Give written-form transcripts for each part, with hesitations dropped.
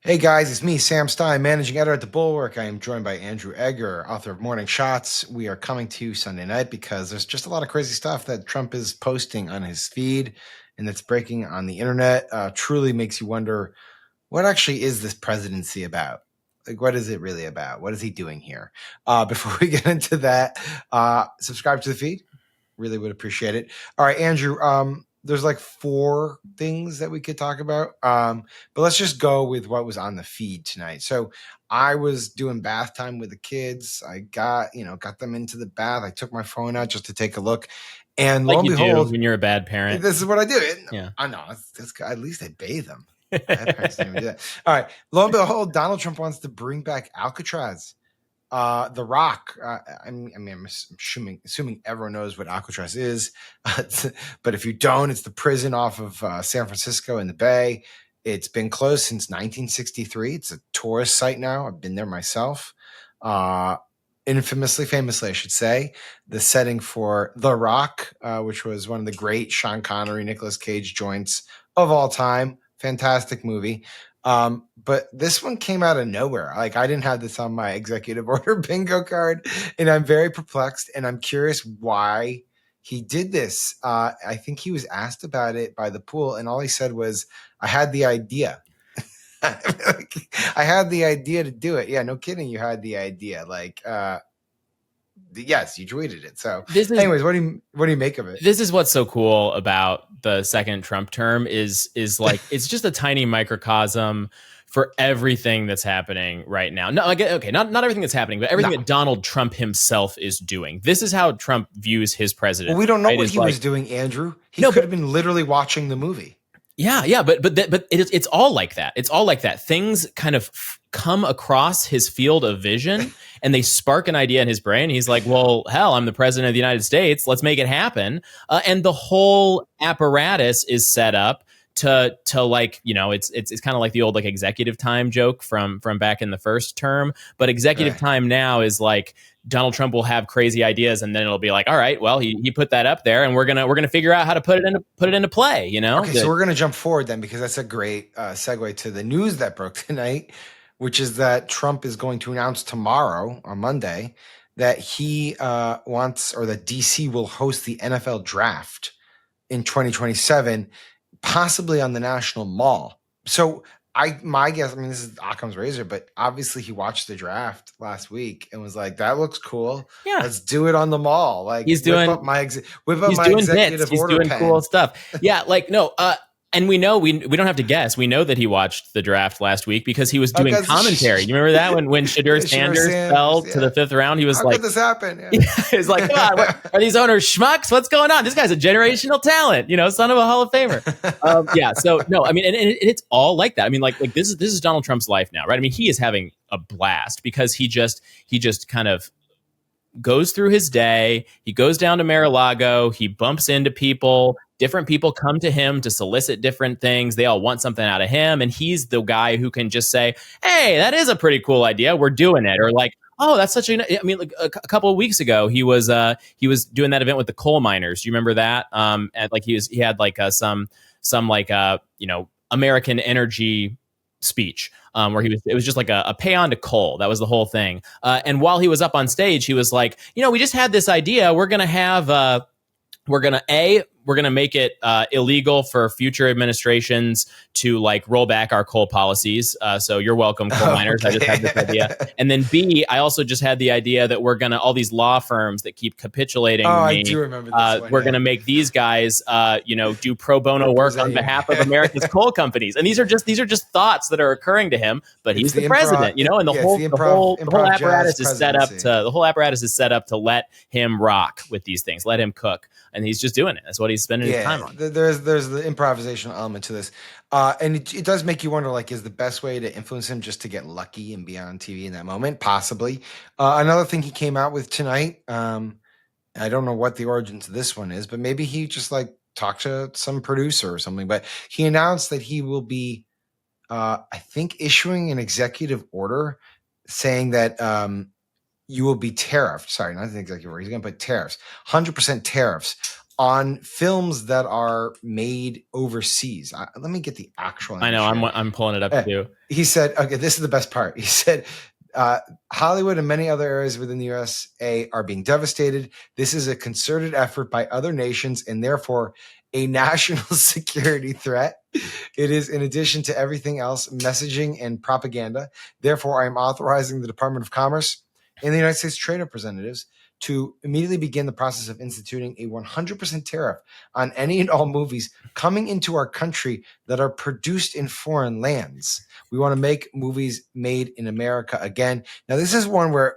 Hey guys, it's me, Sam Stein, managing editor at the Bulwark. I am joined by Andrew Egger, author of Morning Shots. We are coming to you Sunday night because there's just a lot of crazy stuff that Trump is posting on his feed and that's breaking on the internet. Truly makes you wonder, what actually is this presidency about? Like, what is it really about? What is he doing here? Before we get into that, subscribe to the feed. Really would appreciate it. All right, Andrew. There's like four things that we could talk about. But let's just go with what was on the feed tonight. So I was doing bath time with the kids. I got them into the bath. I took my phone out just to take a look. And lo Like and you do behold, when you're a bad parent. this is what I do. Yeah. I know. At least I bathe them. Bad parents don't even do that. All right. Lo and behold, Donald Trump wants to bring back Alcatraz. The Rock. I'm assuming everyone knows what Alcatraz is, but if you don't, it's the prison off of San Francisco in the Bay. It's been closed since 1963. It's a tourist site now. I've been there myself. Famously, I should say, the setting for The Rock, which was one of the great Sean Connery, Nicolas Cage joints of all time. Fantastic movie. But this one came out of nowhere. Like, I didn't have this on my executive order bingo card, and I'm very perplexed, and I'm curious why he did this. I think he was asked about it by the pool, and all he said was, I had the idea. I had the idea to do it. Yeah, no kidding. You had the idea. Yes, you tweeted it. So, anyways, what do you make of it? This is what's so cool about the second Trump term is like it's just a tiny microcosm for everything that's happening right now. No, okay, not everything that's happening, but everything that Donald Trump himself is doing. This is how Trump views his president. Well, we don't know what he was doing, Andrew. He could have been literally watching the movie. Yeah, but it's all like that. It's all like that. Things kind of come across his field of vision, and they spark an idea in his brain. He's like, "Well, hell, I'm the president of the United States. Let's make it happen." And the whole apparatus is set up to like, it's kind of like the old like executive time joke from back in the first term. But executive time now is like Donald Trump will have crazy ideas, and then it'll be like, all right, well, he put that up there, and we're gonna figure out how to put it into play. Okay, so we're gonna jump forward then, because that's a great segue to the news that broke tonight, which is that Trump is going to announce tomorrow on Monday that he wants, or that DC will host the NFL draft in 2027, possibly on the National Mall. So my guess, this is Occam's razor, but obviously he watched the draft last week and was like, "That looks cool. Yeah, let's do it on the mall." Like, he's doing executive he's order doing pen. Cool stuff. Yeah, like no. And we know we don't have to guess. We know that he watched the draft last week because he was doing commentary. You remember that when Shadur Sanders fell to the fifth round? He was How like, could this happen? Yeah. He was like, come on, are these owners schmucks? What's going on? This guy's a generational talent, son of a Hall of Famer. Yeah. So no, and it's all like that. Like this is Donald Trump's life now, right? He is having a blast because he just kind of goes through his day. He goes down to Mar-a-Lago. He bumps into people. Different people come to him to solicit different things. They all want something out of him. And he's the guy who can just say, hey, that is a pretty cool idea. We're doing it. Or like, oh, that's such a, like a couple of weeks ago, he was doing that event with the coal miners. Do you remember that? And like he had like some American energy speech where it was just like a pay on to coal. That was the whole thing. And while he was up on stage, he was like, we just had this idea. We're going to make it illegal for future administrations to like roll back our coal policies. So you're welcome, coal miners. Okay. I just had this idea. And then B, I also just had the idea that we're going to, all these law firms that keep capitulating me, I do remember this we're going to make these guys, do pro bono work on behalf of America's coal companies. And these are just thoughts that are occurring to him, but he's the president, and the whole apparatus is set up to let him rock with these things, let him cook. And he's just doing it. That's what he's spending his time on. There's the improvisational element to this. And it does make you wonder, like, is the best way to influence him just to get lucky and be on TV in that moment? Possibly. Another thing he came out with tonight, I don't know what the origin to this one is, but maybe he just like talked to some producer or something. But he announced that he will be, I think, issuing an executive order saying that you will be tariffed. Sorry, not the executive order. He's going to put tariffs, 100% tariffs on films that are made overseas. Let me get the actual I know. English I'm pulling it up too. He said, okay, this is the best part. He said, Hollywood and many other areas within the USA are being devastated. This is a concerted effort by other nations and therefore a national security threat. It is, in addition to everything else, messaging and propaganda. Therefore, I am authorizing the Department of Commerce and the United States Trade Representatives to immediately begin the process of instituting a 100% tariff on any and all movies coming into our country that are produced in foreign lands. We want to make movies made in America again. Now, this is one where,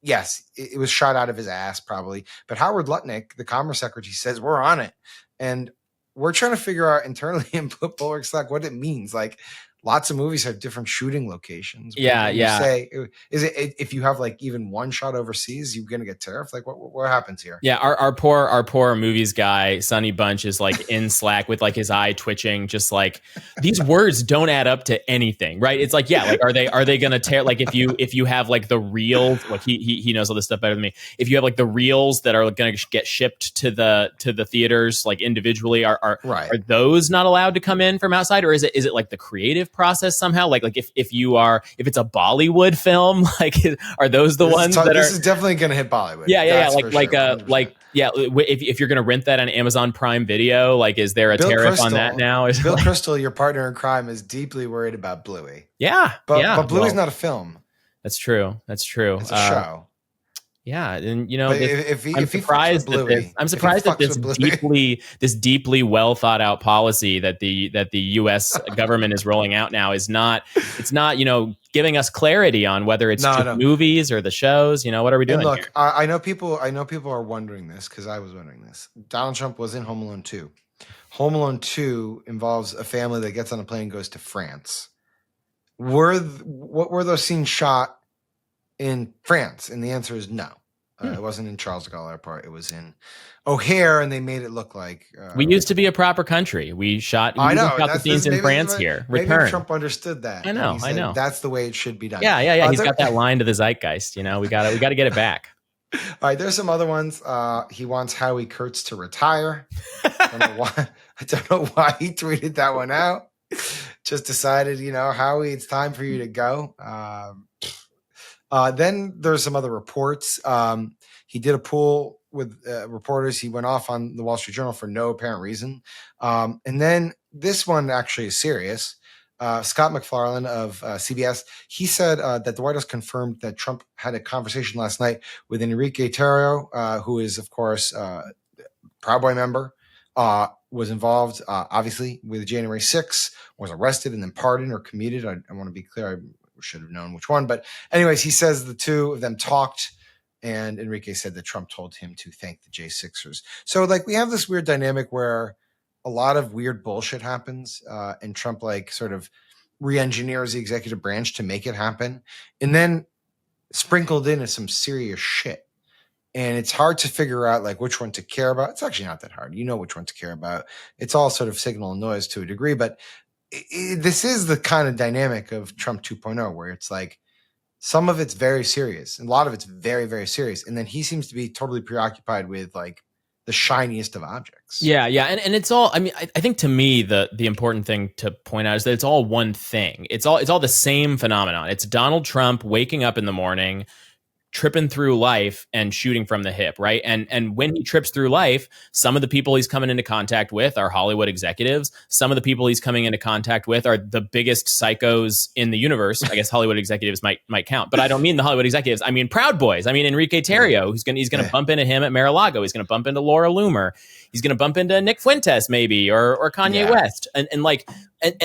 yes, it was shot out of his ass probably, but Howard Lutnick, the Commerce Secretary, says we're on it. And we're trying to figure out internally in Bulwark Slack what it means. Like, lots of movies have different shooting locations. Yeah, you yeah. say, is it if you have like even one shot overseas, you're gonna get tariffed? Like, what happens here? Yeah, our poor movies guy, Sonny Bunch, is like in Slack with like his eye twitching, just like these words don't add up to anything, right? It's like, yeah, like are they gonna tear, like if you have like the reels, like he knows all this stuff better than me. If you have like the reels that are gonna get shipped to the theaters like individually, are those not allowed to come in from outside, or is it like the creative process somehow? Like if it's a Bollywood film, like are those the ones that this is definitely gonna hit Bollywood? Yeah. If you're going to rent that on Amazon Prime Video, like, is there a tariff on that now? Bill Crystal, your partner in crime, is deeply worried about Bluey. Yeah. But Bluey's not a film. That's true. It's a show. Yeah, and you know, I'm surprised that this deeply well thought out policy that the U.S. government is rolling out now is not giving us clarity on whether it's movies or the shows. What are we doing? And look, here? I know people are wondering this because I was wondering this. Donald Trump was in Home Alone 2. Home Alone 2 involves a family that gets on a plane and goes to France. What were those scenes shot in France? And the answer is no. It wasn't in Charles de Gaulle Airport. It was in O'Hare, and they made it look like we used to be a proper country. We shot the scenes in France here. Maybe Trump understood that. I know. That's the way it should be done. Yeah. He's got that line to the zeitgeist. We got to get it back. All right, there's some other ones. He wants Howie Kurtz to retire. I don't know why he tweeted that one out. Just decided, Howie, it's time for you to go. Then there's some other reports. He did a poll with reporters. He went off on the Wall Street Journal for no apparent reason. And then this one actually is serious. Scott MacFarlane of CBS, he said that the White House confirmed that Trump had a conversation last night with Enrique Tarrio, who is, of course, Proud Boy member, was involved, obviously, with January 6th, was arrested and then pardoned or commuted. I want to be clear. I should have known which one. But anyways, he says the two of them talked, and Enrique said that Trump told him to thank the J6ers. So, like, we have this weird dynamic where a lot of weird bullshit happens, and Trump, like, sort of re-engineers the executive branch to make it happen. And then sprinkled in is some serious shit. And it's hard to figure out, like, which one to care about. It's actually not that hard. You know which one to care about. It's all sort of signal and noise to a degree. But this is the kind of dynamic of Trump 2.0, where it's like some of it's very serious and a lot of it's very, very serious. And then he seems to be totally preoccupied with, like, the shiniest of objects. Yeah. And it's all, I mean, I think to me, the important thing to point out is that it's all one thing. It's all the same phenomenon. It's Donald Trump waking up in the morning, tripping through life and shooting from the hip, right? And when he trips through life, some of the people he's coming into contact with are Hollywood executives. Some of the people he's coming into contact with are the biggest psychos in the universe. I guess Hollywood executives might count, but I don't mean the Hollywood executives. I mean Proud Boys. I mean Enrique Tarrio, he's gonna bump into him at Mar-a-Lago. He's gonna bump into Laura Loomer. He's gonna bump into Nick Fuentes maybe or Kanye West. And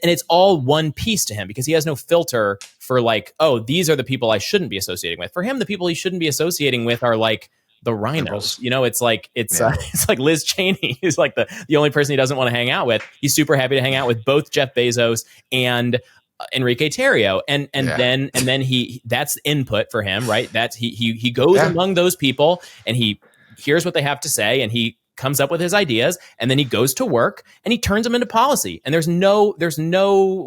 it's all one piece to him because he has no filter for, like, oh, these are the people I shouldn't be associating with. For him, the people he shouldn't be associating with are, like, the rhinos. It's like it's like Liz Cheney is like the only person he doesn't want to hang out with. He's super happy to hang out with both Jeff Bezos and Enrique Tarrio, and then he that's input for him, right? That's he goes among those people and he hears what they have to say and he comes up with his ideas, and then he goes to work and he turns them into policy. And there's no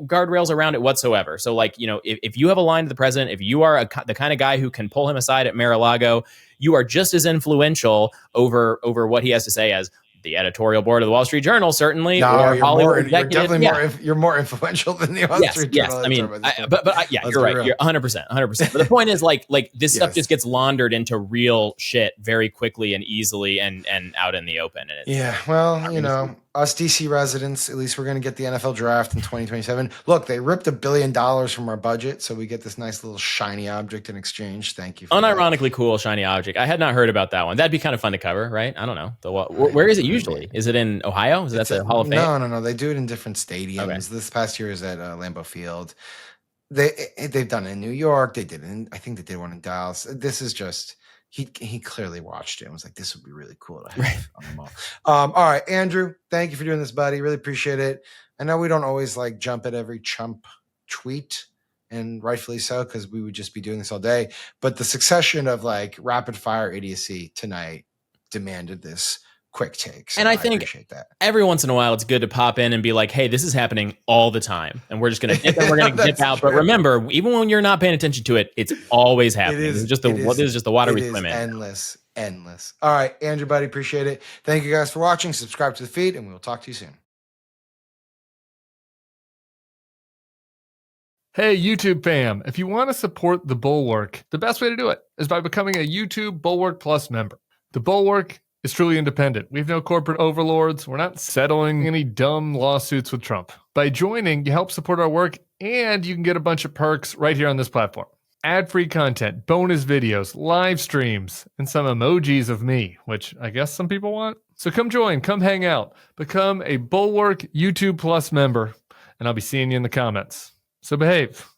guardrails around it whatsoever. So, like, if you have a line to the president, if you are the kind of guy who can pull him aside at Mar-a-Lago, you are just as influential over what he has to say as the editorial board of the Wall Street Journal, certainly, No, or you're Hollywood you're executives. definitely you're more influential than the Wall Street Yes. Journal. I mean, yeah, Let's you're be right. real. You're 100%. But the point is, like this stuff Yes. just gets laundered into real shit very quickly and easily, and out in the open. And Yeah, well, you know, us DC residents, at least we're going to get the NFL draft in 2027. Look, they ripped $1 billion from our budget, so we get this nice little shiny object in exchange. Thank you for that. unironically cool shiny object. I had not heard about that one. That'd be kind of fun to cover, right? I don't know. Where is it usually? Is it in Ohio? Is that the Hall of Fame? No. They do it in different stadiums. Okay. This past year is at Lambeau Field. They've done it in New York. They did it in, I think they did one in Dallas. This is just he clearly watched it and was like, this would be really cool to have on the mall. All right, Andrew, thank you for doing this, buddy. Really appreciate it. I know we don't always like jump at every chump tweet, and rightfully so, because we would just be doing this all day. But the succession of like rapid fire idiocy tonight demanded this quick take. So and I think appreciate that. Every once in a while, it's good to pop in and be like, hey, this is happening all the time. And we're just going to dip and we're going to dip out. True. But remember, even when you're not paying attention to it, it's always happening. This is just the water we swim in. Endless. All right, Andrew, buddy, appreciate it. Thank you guys for watching. Subscribe to the feed, and we'll talk to you soon. Hey, YouTube fam, if you want to support the Bulwark, the best way to do it is by becoming a YouTube Bulwark Plus member. The Bulwark is truly independent. We have no corporate overlords. We're not settling any dumb lawsuits with Trump. By joining, you help support our work, and you can get a bunch of perks right here on this platform. Ad-free content, bonus videos, live streams, and some emojis of me, which I guess some people want. So come join, come hang out, become a Bulwark YouTube Plus member, and I'll be seeing you in the comments. So behave.